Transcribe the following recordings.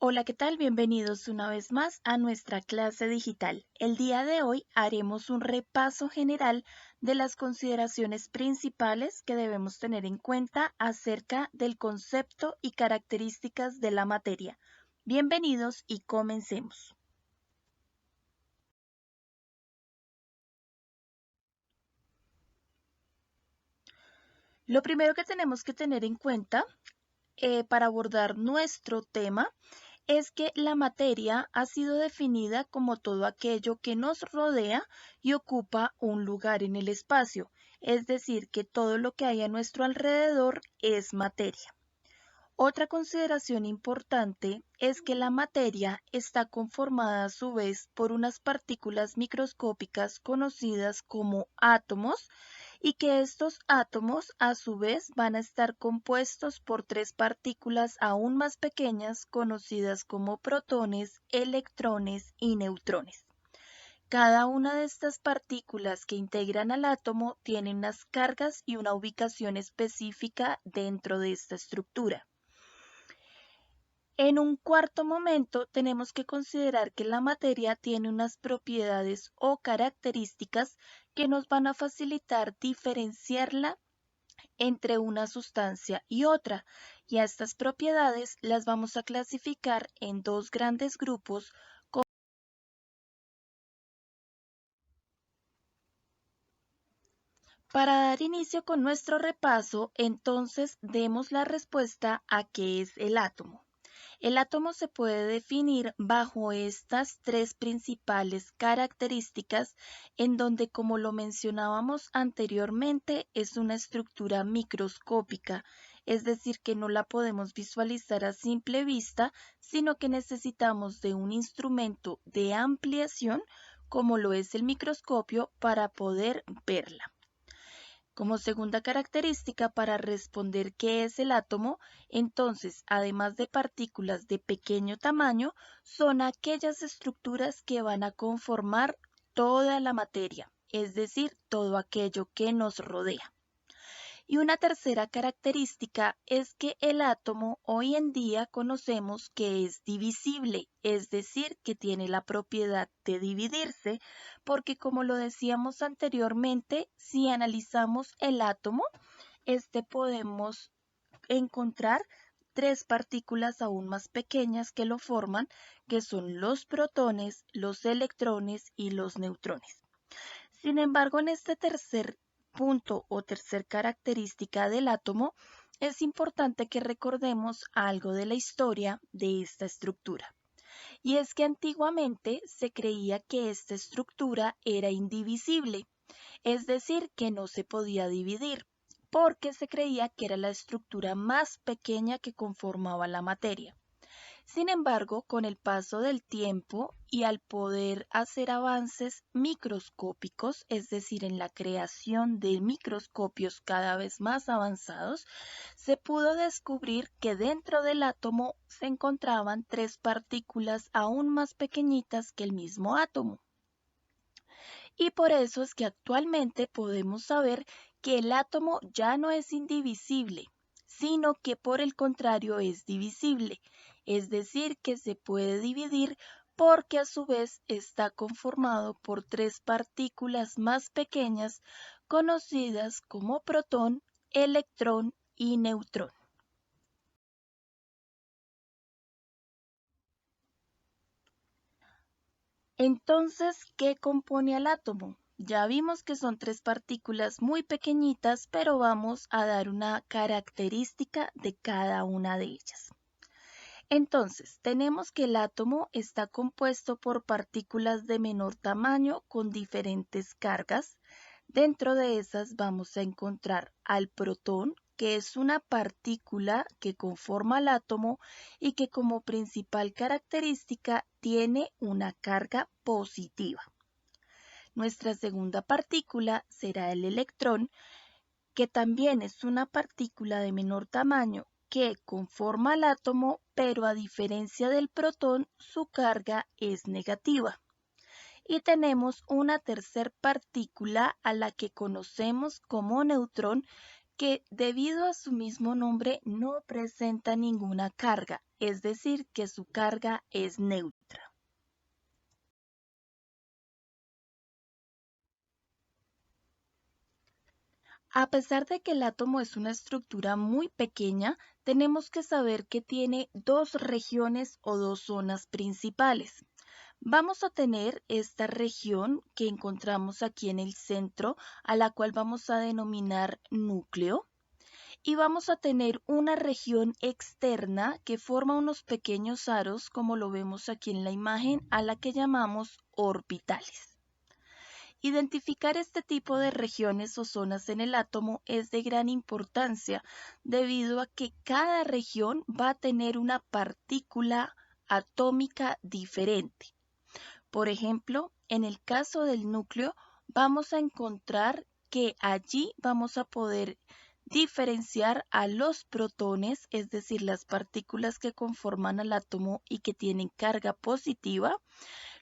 Hola, ¿qué tal? Bienvenidos una vez más a nuestra clase digital. El día de hoy haremos un repaso general de las consideraciones principales que debemos tener en cuenta acerca del concepto y características de la materia. Bienvenidos y comencemos. Lo primero que tenemos que tener en cuenta para abordar nuestro tema es que la materia ha sido definida como todo aquello que nos rodea y ocupa un lugar en el espacio, es decir, que todo lo que hay a nuestro alrededor es materia. Otra consideración importante es que la materia está conformada a su vez por unas partículas microscópicas conocidas como átomos y que estos átomos a su vez van a estar compuestos por tres partículas aún más pequeñas conocidas como protones, electrones y neutrones. Cada una de estas partículas que integran al átomo tiene unas cargas y una ubicación específica dentro de esta estructura. En un cuarto momento, tenemos que considerar que la materia tiene unas propiedades o características que nos van a facilitar diferenciarla entre una sustancia y otra, y a estas propiedades las vamos a clasificar en dos grandes grupos. Para dar inicio con nuestro repaso, entonces demos la respuesta a qué es el átomo. El átomo se puede definir bajo estas tres principales características, en donde, como lo mencionábamos anteriormente, es una estructura microscópica, es decir, que no la podemos visualizar a simple vista, sino que necesitamos de un instrumento de ampliación, como lo es el microscopio, para poder verla. Como segunda característica para responder qué es el átomo, entonces, además de partículas de pequeño tamaño, son aquellas estructuras que van a conformar toda la materia, es decir, todo aquello que nos rodea. Y una tercera característica es que el átomo hoy en día conocemos que es divisible, es decir, que tiene la propiedad de dividirse, porque como lo decíamos anteriormente, si analizamos el átomo, podemos encontrar tres partículas aún más pequeñas que lo forman, que son los protones, los electrones y los neutrones. Sin embargo, en este tercer punto o tercer característica del átomo, es importante que recordemos algo de la historia de esta estructura. Y es que antiguamente se creía que esta estructura era indivisible, es decir, que no se podía dividir, porque se creía que era la estructura más pequeña que conformaba la materia. Sin embargo, con el paso del tiempo y al poder hacer avances microscópicos, es decir, en la creación de microscopios cada vez más avanzados, se pudo descubrir que dentro del átomo se encontraban tres partículas aún más pequeñitas que el mismo átomo. Y por eso es que actualmente podemos saber que el átomo ya no es indivisible, sino que por el contrario es divisible, es decir, que se puede dividir porque a su vez está conformado por tres partículas más pequeñas conocidas como protón, electrón y neutrón. Entonces, ¿qué compone al átomo? Ya vimos que son tres partículas muy pequeñitas, pero vamos a dar una característica de cada una de ellas. Entonces, tenemos que el átomo está compuesto por partículas de menor tamaño con diferentes cargas. Dentro de esas vamos a encontrar al protón, que es una partícula que conforma el átomo y que como principal característica tiene una carga positiva. Nuestra segunda partícula será el electrón, que también es una partícula de menor tamaño que conforma el átomo, pero a diferencia del protón, su carga es negativa. Y tenemos una tercer partícula a la que conocemos como neutrón, que debido a su mismo nombre no presenta ninguna carga, es decir, que su carga es neutra. A pesar de que el átomo es una estructura muy pequeña, tenemos que saber que tiene dos regiones o dos zonas principales. Vamos a tener esta región que encontramos aquí en el centro, a la cual vamos a denominar núcleo. Y vamos a tener una región externa que forma unos pequeños aros, como lo vemos aquí en la imagen, a la que llamamos orbitales. Identificar este tipo de regiones o zonas en el átomo es de gran importancia debido a que cada región va a tener una partícula atómica diferente. Por ejemplo, en el caso del núcleo, vamos a encontrar que allí vamos a poder diferenciar a los protones, es decir, las partículas que conforman al átomo y que tienen carga positiva,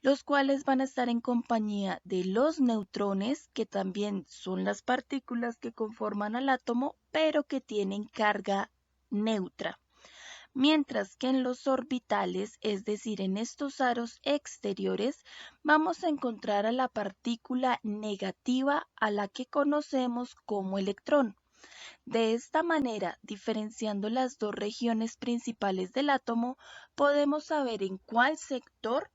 los cuales van a estar en compañía de los neutrones, que también son las partículas que conforman al átomo, pero que tienen carga neutra. Mientras que en los orbitales, es decir, en estos aros exteriores, vamos a encontrar a la partícula negativa a la que conocemos como electrón. De esta manera, diferenciando las dos regiones principales del átomo, podemos saber en cuál sector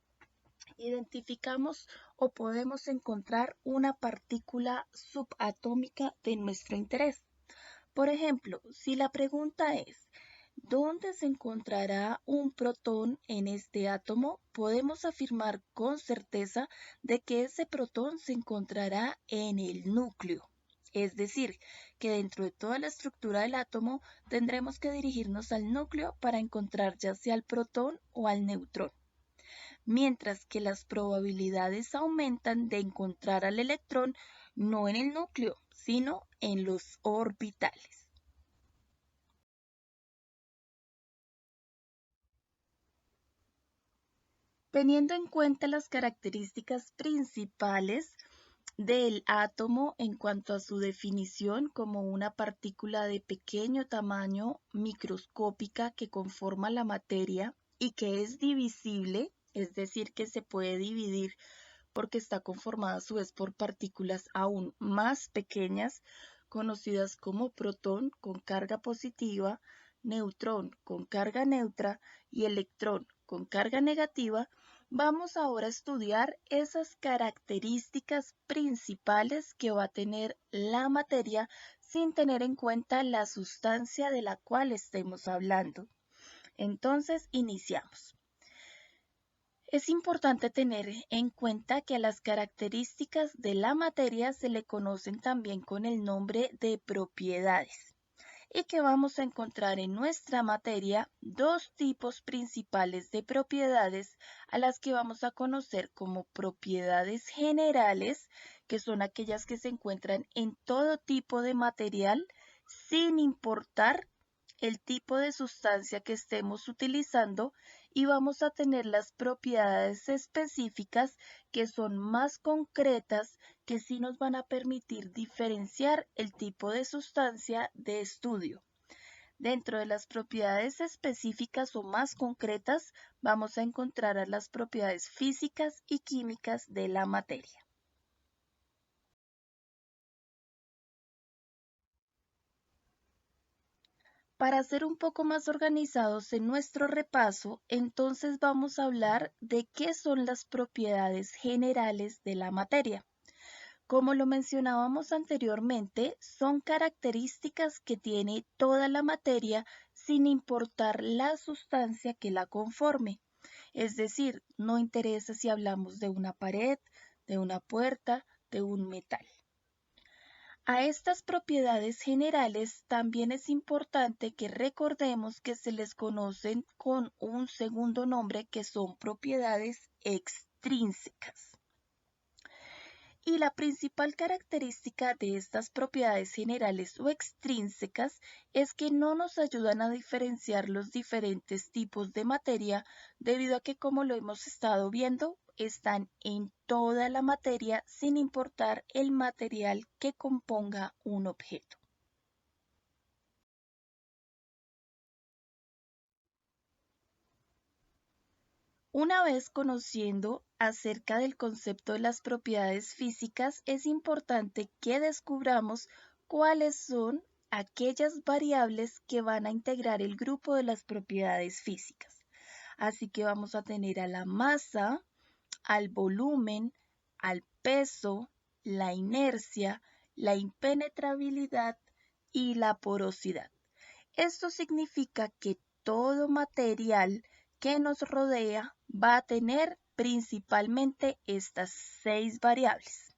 identificamos o podemos encontrar una partícula subatómica de nuestro interés. Por ejemplo, si la pregunta es, ¿dónde se encontrará un protón en este átomo? Podemos afirmar con certeza de que ese protón se encontrará en el núcleo. Es decir, que dentro de toda la estructura del átomo tendremos que dirigirnos al núcleo para encontrar ya sea al protón o al neutrón, mientras que las probabilidades aumentan de encontrar al electrón no en el núcleo, sino en los orbitales. Teniendo en cuenta las características principales del átomo en cuanto a su definición como una partícula de pequeño tamaño microscópica que conforma la materia y que es divisible, es decir, que se puede dividir porque está conformada a su vez por partículas aún más pequeñas, conocidas como protón con carga positiva, neutrón con carga neutra y electrón con carga negativa. Vamos ahora a estudiar esas características principales que va a tener la materia sin tener en cuenta la sustancia de la cual estemos hablando. Entonces, iniciamos. Es importante tener en cuenta que a las características de la materia se le conocen también con el nombre de propiedades y que vamos a encontrar en nuestra materia dos tipos principales de propiedades a las que vamos a conocer como propiedades generales, que son aquellas que se encuentran en todo tipo de material sin importar el tipo de sustancia que estemos utilizando, y vamos a tener las propiedades específicas que son más concretas, que sí nos van a permitir diferenciar el tipo de sustancia de estudio. Dentro de las propiedades específicas o más concretas vamos a encontrar a las propiedades físicas y químicas de la materia. Para ser un poco más organizados en nuestro repaso, entonces vamos a hablar de qué son las propiedades generales de la materia. Como lo mencionábamos anteriormente, son características que tiene toda la materia sin importar la sustancia que la conforme. Es decir, no interesa si hablamos de una pared, de una puerta, de un metal. A estas propiedades generales también es importante que recordemos que se les conocen con un segundo nombre, que son propiedades extrínsecas. Y la principal característica de estas propiedades generales o extrínsecas es que no nos ayudan a diferenciar los diferentes tipos de materia, debido a que, como lo hemos estado viendo, están en toda la materia sin importar el material que componga un objeto. Una vez conociendo acerca del concepto de las propiedades físicas, es importante que descubramos cuáles son aquellas variables que van a integrar el grupo de las propiedades físicas. Así que vamos a tener a la masa, al volumen, al peso, la inercia, la impenetrabilidad y la porosidad. Esto significa que todo material que nos rodea va a tener principalmente estas 6 variables.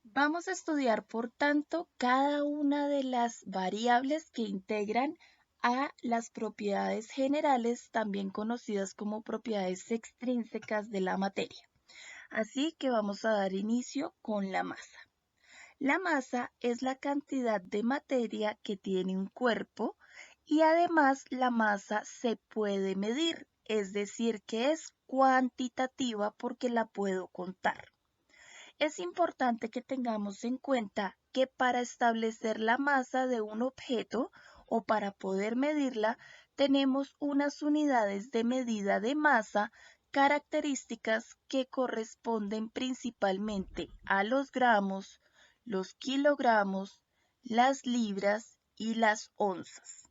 Vamos a estudiar, por tanto, cada una de las variables que integran a las propiedades generales, también conocidas como propiedades extrínsecas de la materia. Así que vamos a dar inicio con la masa. La masa es la cantidad de materia que tiene un cuerpo y además la masa se puede medir, es decir, que es cuantitativa porque la puedo contar. Es importante que tengamos en cuenta que para establecer la masa de un objeto o para poder medirla, tenemos unas unidades de medida de masa características que corresponden principalmente a los gramos, los kilogramos, las libras y las onzas.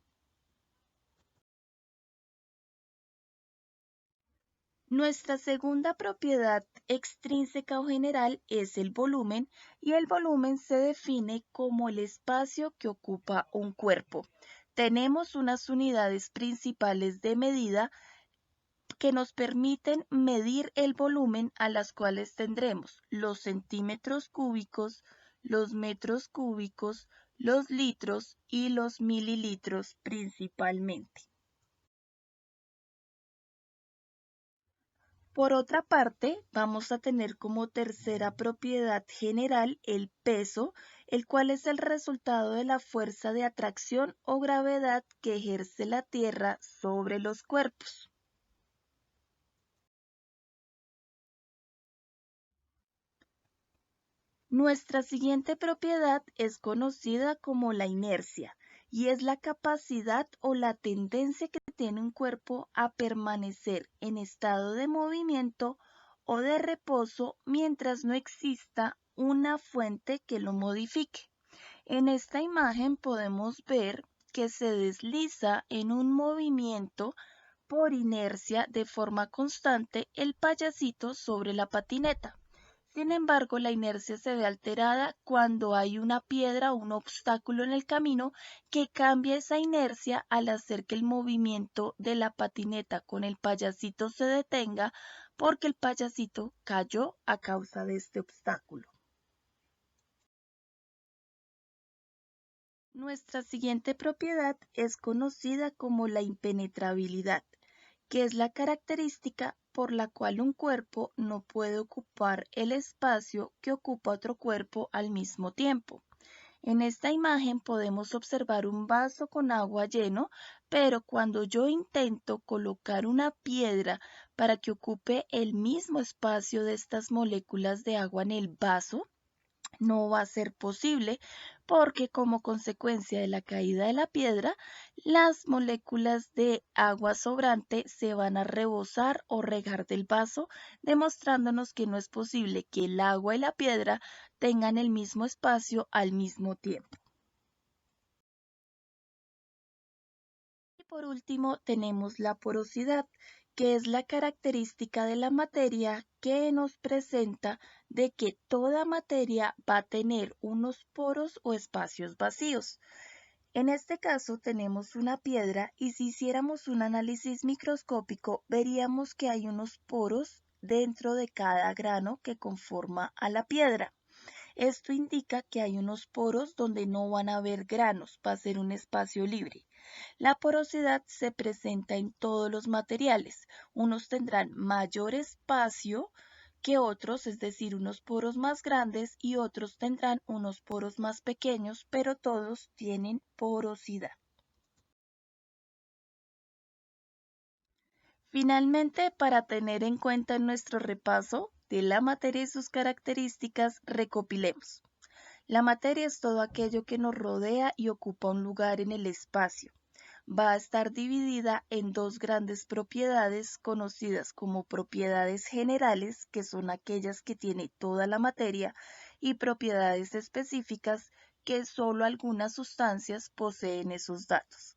Nuestra segunda propiedad extrínseca o general es el volumen, y el volumen se define como el espacio que ocupa un cuerpo. Tenemos unas unidades principales de medida que nos permiten medir el volumen, a las cuales tendremos los centímetros cúbicos, los metros cúbicos, los litros y los mililitros principalmente. Por otra parte, vamos a tener como tercera propiedad general el peso, el cual es el resultado de la fuerza de atracción o gravedad que ejerce la Tierra sobre los cuerpos. Nuestra siguiente propiedad es conocida como la inercia, y es la capacidad o la tendencia que tiene un cuerpo a permanecer en estado de movimiento o de reposo mientras no exista una fuente que lo modifique. En esta imagen podemos ver que se desliza en un movimiento por inercia de forma constante el payasito sobre la patineta. Sin embargo, la inercia se ve alterada cuando hay una piedra o un obstáculo en el camino que cambia esa inercia al hacer que el movimiento de la patineta con el payasito se detenga, porque el payasito cayó a causa de este obstáculo. Nuestra siguiente propiedad es conocida como la impenetrabilidad, que es la característica por la cual un cuerpo no puede ocupar el espacio que ocupa otro cuerpo al mismo tiempo. En esta imagen podemos observar un vaso con agua lleno, pero cuando yo intento colocar una piedra para que ocupe el mismo espacio de estas moléculas de agua en el vaso, no va a ser posible, porque como consecuencia de la caída de la piedra, las moléculas de agua sobrante se van a rebosar o regar del vaso, demostrándonos que no es posible que el agua y la piedra tengan el mismo espacio al mismo tiempo. Y por último tenemos la porosidad, que es la característica de la materia que nos presenta de que toda materia va a tener unos poros o espacios vacíos. En este caso tenemos una piedra, y si hiciéramos un análisis microscópico veríamos que hay unos poros dentro de cada grano que conforma a la piedra. Esto indica que hay unos poros donde no van a haber granos, va a ser un espacio libre. La porosidad se presenta en todos los materiales. Unos tendrán mayor espacio que otros, es decir, unos poros más grandes, y otros tendrán unos poros más pequeños, pero todos tienen porosidad. Finalmente, para tener en cuenta en nuestro repaso de la materia y sus características, recopilemos. La materia es todo aquello que nos rodea y ocupa un lugar en el espacio. Va a estar dividida en dos grandes propiedades conocidas como propiedades generales, que son aquellas que tiene toda la materia, y propiedades específicas, que solo algunas sustancias poseen esos datos.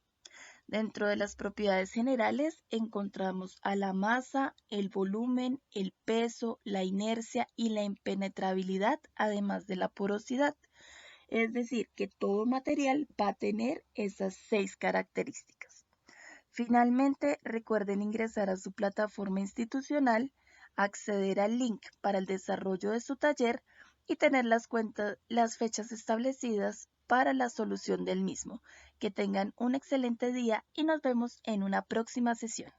Dentro de las propiedades generales encontramos a la masa, el volumen, el peso, la inercia y la impenetrabilidad, además de la porosidad. Es decir, que todo material va a tener esas 6 características. Finalmente, recuerden ingresar a su plataforma institucional, acceder al link para el desarrollo de su taller y tener las fechas establecidas para la solución del mismo. Que tengan un excelente día y nos vemos en una próxima sesión.